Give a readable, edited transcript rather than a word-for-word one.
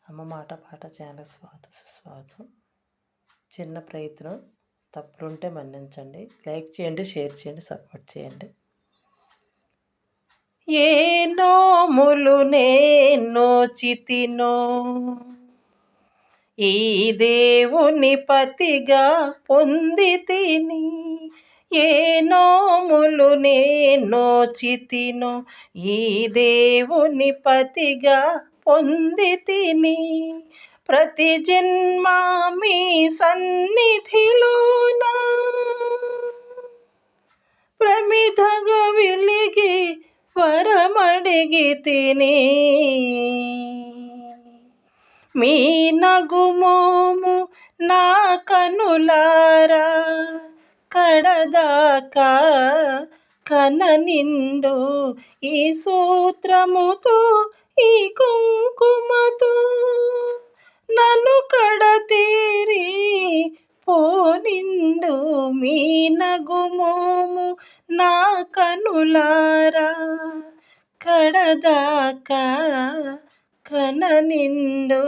అమ్మ మాట పాట ఛానల్ సుస్వాగతం. చిన్న ప్రయత్నం, తప్పులుంటే మన్నించండి. లైక్ చేయండి, షేర్ చేయండి, సపోర్ట్ చేయండి. ఏ నోములు నోచితినో ఈ దేవుని పతిగా పొంది తిని. ఏ నోములు నోచితినో ఈ దేవుని పతిగా పొంది తిని. ప్రతి జన్మ మీ సన్నిధిలోన ప్రమిదగా వెలిగి వరమడిగి తిని. మీ నగుమోము నా కనులారా కడదాకా కననిండు. ఈ సూత్రముతో ఈ కుంకుమతో నన్ను కడతీరి పోనిండు. మీ నగుమోము నా కనులారా కడదాకా కననిండు.